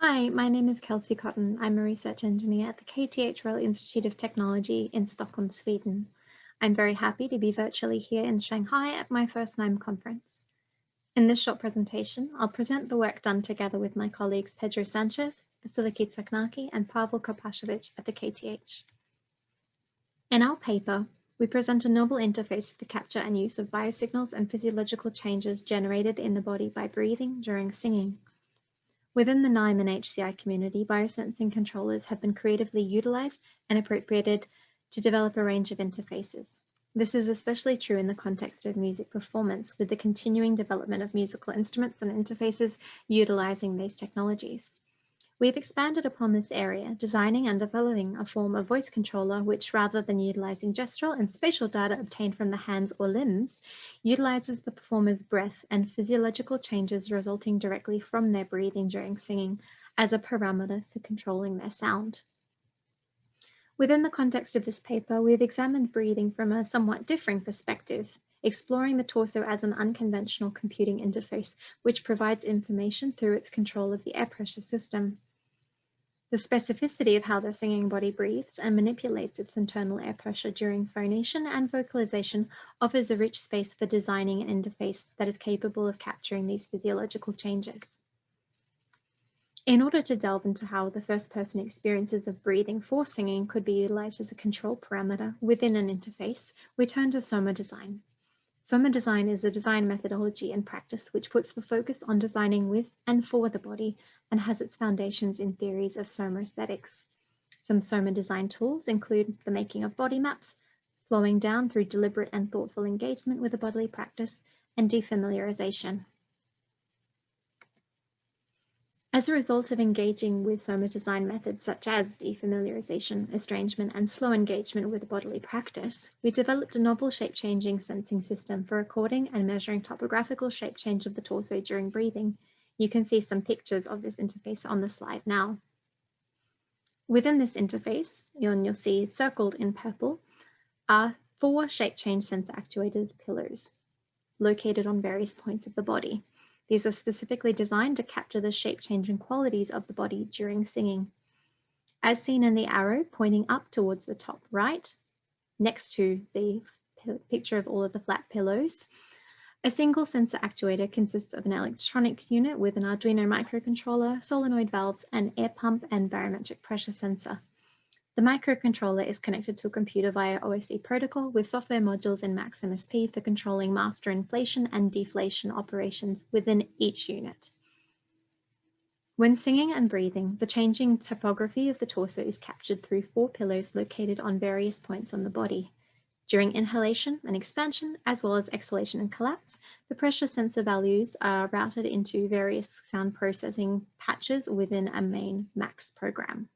Hi, my name is Kelsey Cotton. I'm a research engineer at the KTH Royal Institute of Technology in Stockholm, Sweden. I'm very happy to be virtually here in Shanghai at my first NIME conference. In this short presentation, I'll present the work done together with my colleagues Pedro Sanchez, Vasiliki Tsaknaki, and Pavel Kopashevich at the KTH. In our paper, we present a novel interface for the capture and use of biosignals and physiological changes generated in the body by breathing during singing. Within the NIME and HCI community, biosensing controllers have been creatively utilized and appropriated to develop a range of interfaces. This is especially true in the context of music performance, with the continuing development of musical instruments and interfaces utilizing these technologies. We've expanded upon this area, designing and developing a form of voice controller which, rather than utilizing gestural and spatial data obtained from the hands or limbs, utilizes the performer's breath and physiological changes resulting directly from their breathing during singing as a parameter for controlling their sound. Within the context of this paper, we've examined breathing from a somewhat differing perspective, exploring the torso as an unconventional computing interface which provides information through its control of the air pressure system. The specificity of how the singing body breathes and manipulates its internal air pressure during phonation and vocalization offers a rich space for designing an interface that is capable of capturing these physiological changes. In order to delve into how the first-person experiences of breathing for singing could be utilized as a control parameter within an interface, we turn to soma design. Soma design is a design methodology and practice which puts the focus on designing with and for the body and has its foundations in theories of soma aesthetics. Some soma design tools include the making of body maps, slowing down through deliberate and thoughtful engagement with a bodily practice, and defamiliarization. As a result of engaging with soma design methods such as defamiliarization, estrangement, and slow engagement with bodily practice, we developed a novel shape-changing sensing system for recording and measuring topographical shape change of the torso during breathing. You can see some pictures of this interface on the slide now. Within this interface, you'll see circled in purple, are 4 shape change sensor actuated pillars located on various points of the body. These are specifically designed to capture the shape-changing qualities of the body during singing. As seen in the arrow pointing up towards the top right, next to the picture of all of the flat pillows, a single sensor actuator consists of an electronic unit with an Arduino microcontroller, solenoid valves, an air pump, and barometric pressure sensor. The microcontroller is connected to a computer via OSE protocol with software modules in MaxMSP for controlling master inflation and deflation operations within each unit. When singing and breathing, the changing topography of the torso is captured through 4 pillars located on various points on the body. During inhalation and expansion, as well as exhalation and collapse, the pressure sensor values are routed into various sound processing patches within a main MAX program.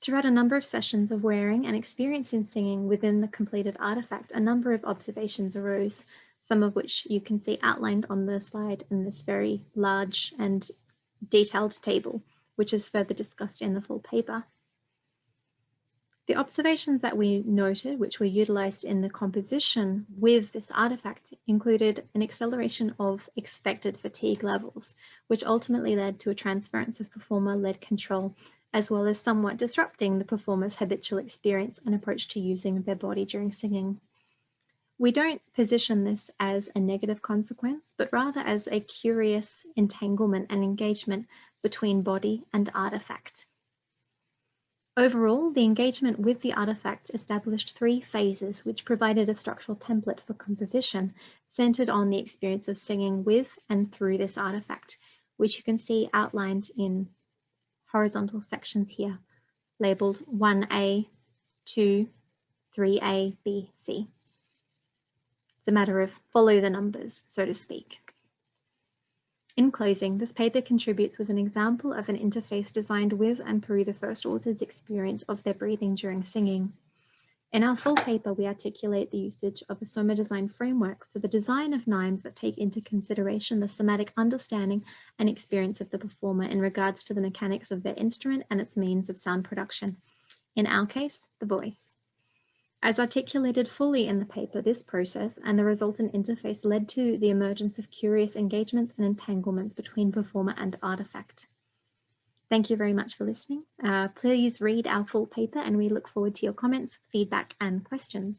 Throughout a number of sessions of wearing and experiencing singing within the completed artifact, a number of observations arose, some of which you can see outlined on the slide in this very large and detailed table, which is further discussed in the full paper. The observations that we noted, which were utilized in the composition with this artifact, included an acceleration of expected fatigue levels, which ultimately led to a transference of performer-led control, as well as somewhat disrupting the performer's habitual experience and approach to using their body during singing. We don't position this as a negative consequence, but rather as a curious entanglement and engagement between body and artifact. Overall, the engagement with the artifact established 3 phases, which provided a structural template for composition centered on the experience of singing with and through this artifact, which you can see outlined in horizontal sections here, labeled 1A, 2, 3A, B, C. It's a matter of follow the numbers, so to speak. In closing, this paper contributes with an example of an interface designed with and through the first author's experience of their breathing during singing. In our full paper, we articulate the usage of a soma design framework for the design of NIMEs that take into consideration the somatic understanding and experience of the performer in regards to the mechanics of their instrument and its means of sound production. In our case, the voice. As articulated fully in the paper, this process and the resultant interface led to the emergence of curious engagements and entanglements between performer and artifact. Thank you very much for listening. Please read our full paper, and we look forward to your comments, feedback, and questions.